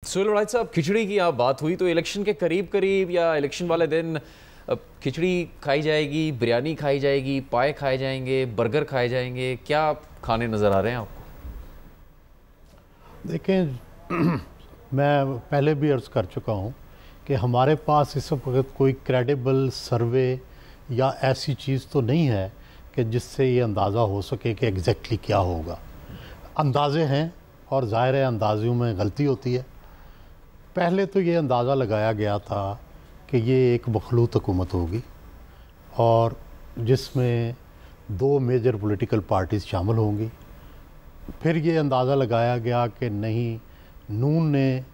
सुहेल वड़ाइच साहब, खिचड़ी की आप बात हुई तो इलेक्शन के करीब करीब या इलेक्शन वाले दिन खिचड़ी खाई जाएगी, बिरयानी खाई जाएगी, पाए खाए जाएंगे, बर्गर खाए जाएंगे, क्या खाने नज़र आ रहे हैं आपको? देखें, मैं पहले भी अर्ज़ कर चुका हूँ कि हमारे पास इस वक्त कोई क्रेडिबल सर्वे या ऐसी चीज़ तो नहीं है कि जिससे ये अंदाज़ा हो सके कि एग्जैक्टली क्या होगा। अंदाज़े हैं और ज़ाहिर है अंदाज़ों में गलती होती है। पहले तो ये अंदाज़ा लगाया गया था कि ये एक मखलूत हुकूमत होगी और जिसमें 2 मेजर पॉलिटिकल पार्टीज़ शामिल होंगी। फिर ये अंदाज़ा लगाया गया कि नहीं, नून ने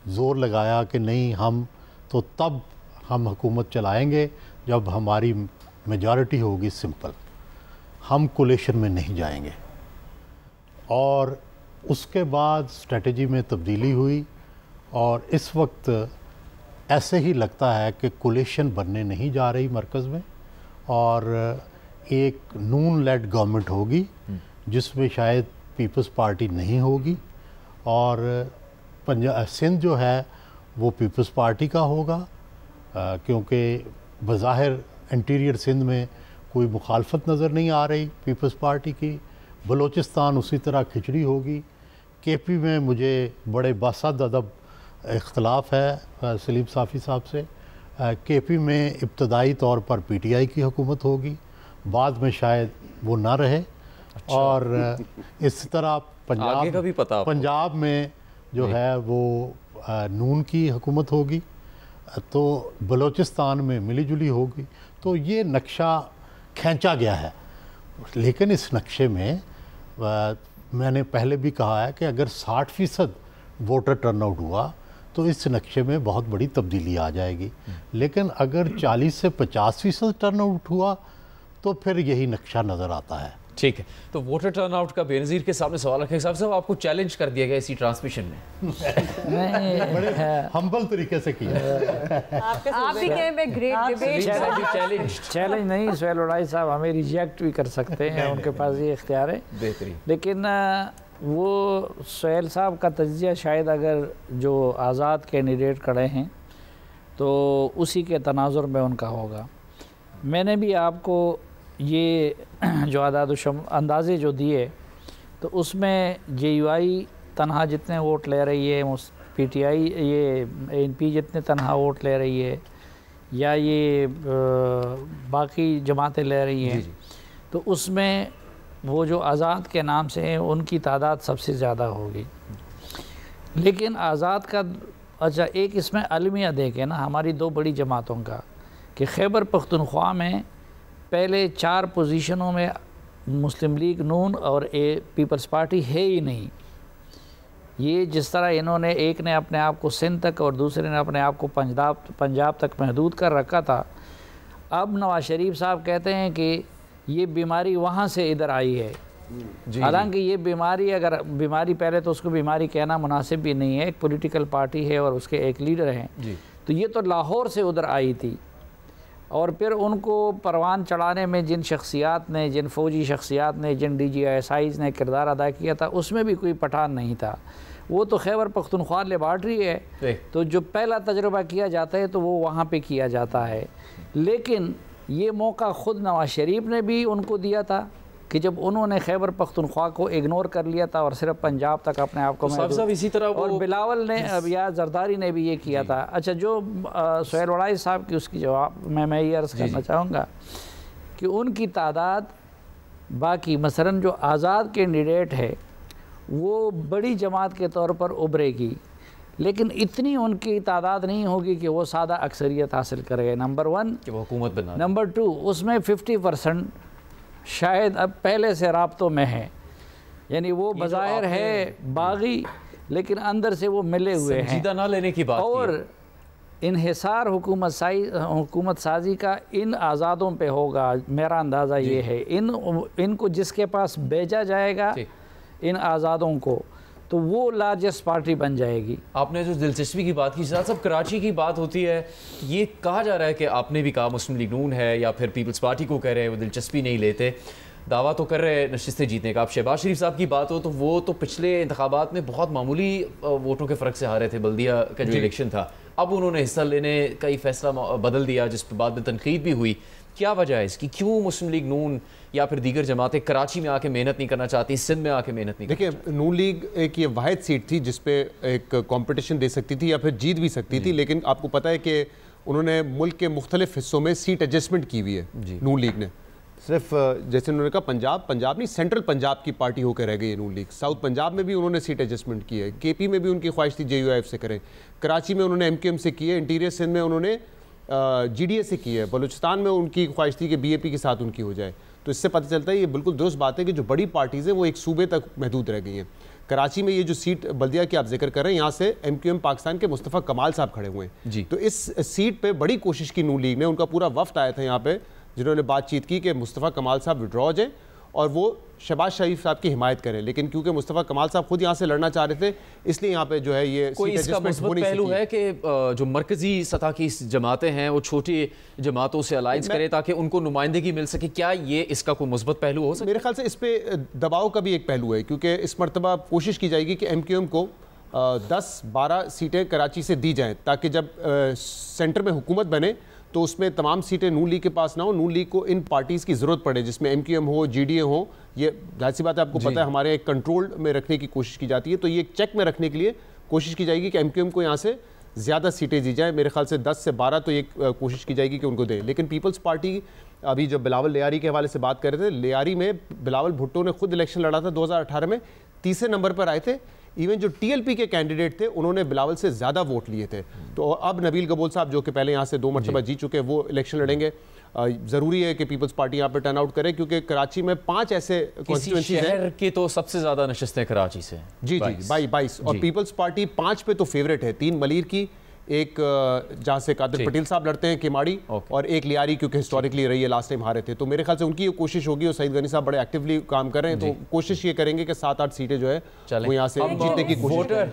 ज़ोर लगाया कि नहीं, हम तो तब हम हुकूमत चलाएंगे जब हमारी मेजॉरिटी होगी सिंपल, हम कोलिशन में नहीं जाएंगे। और उसके बाद स्ट्रेटजी में तब्दीली हुई और इस वक्त ऐसे ही लगता है कि कोलिशन बनने नहीं जा रही मरकज़ में और एक नून लेड गवर्नमेंट होगी जिसमें शायद पीपल्स पार्टी नहीं होगी और सिंध जो है वो पीपल्स पार्टी का होगा, क्योंकि बज़ाहिर इंटीरियर सिंध में कोई मुखालफत नज़र नहीं आ रही पीपल्स पार्टी की। बलूचिस्तान उसी तरह खिचड़ी होगी। केपी में मुझे बड़े बासाद अदब इख्तलाफ है सलीम साफ़ी साहब से। केपी में इब्तदाई तौर पर पीटीआई की हुकूमत होगी, बाद में शायद वो ना रहे। अच्छा। और इस तरह आगे का भी पता पंजाब में जो है वो नून की हुकूमत होगी, तो बलूचिस्तान में मिली जुली होगी। तो ये नक्शा खींचा गया है, लेकिन इस नक्शे में मैंने पहले भी कहा है कि अगर 60% वोटर टर्नआउट हुआ तो इस नक्शे में बहुत बड़ी तब्दीली आ जाएगी। लेकिन अगर 40 से 50% टर्नआउट हुआ तो फिर यही नक्शा नज़र आता है। ठीक है, तो वोटर टर्नआउट का बेनज़ीर के सामने सवाल रखें। साहब आपको चैलेंज कर दिया गया इसी ट्रांसमिशन में। बड़े हम्बल तरीके से किया। आप भी कहें मैं ग्रेट डिबेट चैलेंज नहीं, सुहेल वड़ाइच साहब हमें रिजेक्ट भी कर सकते हैं, उनके पास ये इख्तियार है। बेहतरीन। लेकिन वो सुहेल साहब का तज्जिया शायद अगर जो आज़ाद कैंडिडेट खड़े हैं तो उसी के तनाजुर में उनका होगा। मैंने भी आपको ये जो अंदाज़े जो दिए तो उसमें JUI तनहा जितने वोट ले रही है, PTI ये NP जितने तनहा वोट ले रही है, या ये बाकी जमातें ले रही हैं, तो उसमें वो जो आज़ाद के नाम से हैं उनकी तादाद सबसे ज़्यादा होगी। लेकिन आज़ाद का अच्छा एक इसमें अलमिया देखें ना हमारी 2 बड़ी जमातों का, कि खैबर पख्तूनख्वा में पहले 4 पोजीशनों में मुस्लिम लीग, नून और पीपल्स पार्टी है ही नहीं। ये जिस तरह इन्होंने, एक ने अपने आप को सिंध तक और दूसरे ने अपने आप को पंजाब तक महदूद कर रखा था, अब नवाज शरीफ साहब कहते हैं कि ये बीमारी वहाँ से इधर आई है। हालांकि ये बीमारी, अगर बीमारी पहले तो उसको बीमारी कहना मुनासिब भी नहीं है, एक पॉलिटिकल पार्टी है और उसके एक लीडर हैं, तो ये तो लाहौर से उधर आई थी। और फिर उनको परवान चढ़ाने में जिन शख्सियात ने, जिन फ़ौजी शख्सियात ने, जिन DGIs ने किरदार अदा किया था, उसमें भी कोई पठान नहीं था। वो तो खैबर पख्तूनख्वा लेबार्ट्री है, तो जो पहला तजुर्बा किया जाता है तो वो वहाँ पे किया जाता है। लेकिन ये मौका ख़ुद नवाज शरीफ ने भी उनको दिया था कि जब उन्होंने खैबर पख्तूनख्वा को इग्नोर कर लिया था और सिर्फ पंजाब तक अपने आप को तो इसी तरह और बिलावल ने या जरदारी ने भी ये किया था। अच्छा, जो सुहेल वड़ाइच साहब की उसकी जवाब मैं ये अर्ज़ करना चाहूँगा कि उनकी तादाद बाकी मसलन जो आज़ाद कैंडिडेट है वो बड़ी जमात के तौर पर उभरेगी, लेकिन इतनी उनकी तादाद नहीं होगी कि वो सादा अक्सरियत हासिल करेगा, नंबर 1 कि वो हुकूमत बना। नंबर 2, उसमें 50% शायद अब पहले से राब्तों में है, यानी वो बज़ाहिर है बागी लेकिन अंदर से वो मिले हुए हैं। संजीदा ना लेने की बात और इन्हिसार हुकूमत साजी का इन आज़ादों पे होगा, मेरा अंदाज़ा ये है। इनको जिसके पास भेजा जाएगा इन आज़ादों को, तो वो लार्जेस्ट पार्टी बन जाएगी। आपने जो दिलचस्पी की बात की, साहब कराची की बात होती है, ये कहा जा रहा है कि आपने भी कहा मुस्लिम लीग नून है या फिर पीपल्स पार्टी को कह रहे हैं वो दिलचस्पी नहीं लेते। दावा तो कर रहे हैं नशिस्तें जीतने का। आप शहबाज शरीफ साहब की बात हो तो वो तो पिछले इंतखाबात में बहुत मामूली वोटों के फ़र्क से हारे थे, बल्दिया का जो इलेक्शन था। अब उन्होंने हिस्सा लेने का ही फैसला बदल दिया, जिस पर बाद में तनकीद भी हुई। क्या वजह है इसकी? क्यों मुस्लिम लीग नून या फिर दीगर जमातें कराची में आके मेहनत नहीं करना चाहती, सिंध में आके मेहनत नहीं? देखिए, नून लीग एक ये वाहिद सीट थी जिसपे एक कंपटीशन दे सकती थी या फिर जीत भी सकती थी, लेकिन आपको पता है कि उन्होंने मुल्क के मुख्तलिफ हिस्सों में सीट एडजस्टमेंट की हुई है नून लीग ने। सिर्फ जैसे उन्होंने कहा पंजाब नहीं, सेंट्रल पंजाब की पार्टी होकर रह गई है नून लीग। साउथ पंजाब में भी उन्होंने सीट एडजस्टमेंट की है, केपी में भी उनकी ख्वाहिश थी JUIF से करें, कराची में उन्होंने MQM से की है, इंटीरियर सिंध में उन्होंने GDA से की है, बलूचिस्तान में उनकी ख्वाहिश थी कि BAP के साथ उनकी हो जाए। तो इससे पता चलता है ये बिल्कुल दुरुस्त बात है कि जो बड़ी पार्टीज़ हैं वो एक सूबे तक महदूद रह गई हैं। कराची में ये जो सीट बल्दिया की आप जिक्र कर रहे हैं, यहाँ से MQM पाकिस्तान के मुस्तफ़ा कमाल साहब खड़े हुए हैं जी। तो इस सीट पे बड़ी कोशिश की नून लीग ने, उनका पूरा वफ्द आया था यहाँ पे जिन्होंने बातचीत की कि मुस्तफ़ा कमाल साहब विड्रॉ हो जाए और वो शहबाज शरीफ साहब की हिमायत करें, लेकिन क्योंकि मुस्तफ़ा कमाल साहब खुद यहाँ से लड़ना चाह रहे थे, इसलिए यहाँ पे जो है ये कोई इसका मुस्बत पहलू है कि जो मरकजी सतह की जमातें हैं वो छोटी जमातों से अलायंस करें ताकि उनको नुमाइंदगी मिल सके? क्या ये इसका कोई मुस्बत पहलू हो सकता है? मेरे ख्याल से इस पर दबाव का भी एक पहलू है, क्योंकि इस मरतबा कोशिश की जाएगी कि MQM को 10-12 सीटें कराची से दी जाएँ, ताकि जब सेंटर में हुकूमत बने तो उसमें तमाम सीटें नून लीग के पास ना हो, नून लीग को इन पार्टीज़ की ज़रूरत पड़े जिसमें MQM हो, GDA हो। ये जाहिर सी बात है, आपको पता है हमारे एक कंट्रोल में रखने की कोशिश की जाती है, तो ये एक चेक में रखने के लिए कोशिश की जाएगी कि MQM को यहाँ से ज़्यादा सीटें दी जाए। मेरे ख्याल से 10 से 12 तो ये कोशिश की जाएगी कि उनको दें। लेकिन पीपल्स पार्टी, अभी जब बिलावल लियारी के हवाले से बात कर रहे थे, लियारी में बिलावल भुट्टो ने खुद इलेक्शन लड़ा था 2018 में, तीसरे नंबर पर आए थे। इवन जो TLP के कैंडिडेट थे उन्होंने बिलावल से ज़्यादा वोट लिए थे। तो अब नबील गबोल साहब जो कि पहले यहाँ से 2 मरतबा जीत चुके हैं, वो इलेक्शन लड़ेंगे। ज़रूरी है कि पीपल्स पार्टी यहाँ पे टर्न आउट करे, क्योंकि कराची में 5 ऐसे कॉन्स्टिट्यूएंसीज हैं। शहर की तो सबसे ज़्यादा नशिस्तें कराची से जी 22, और पीपल्स पार्टी 5 पे तो फेवरेट है, 3 मलीर की, एक जहाँ से कादिर पटेल साहब लड़ते हैं केमाड़ी, और एक लियारी क्योंकि हिस्टोरिकली रही है, लास्ट टाइम हारे थे। तो मेरे ख्याल से उनकी ये कोशिश होगी, और सईद गनी साहब बड़े एक्टिवली काम कर रहे हैं, तो कोशिश ये करेंगे कि 7-8 सीटें जो है वो यहाँ से जीतने की कोशिश।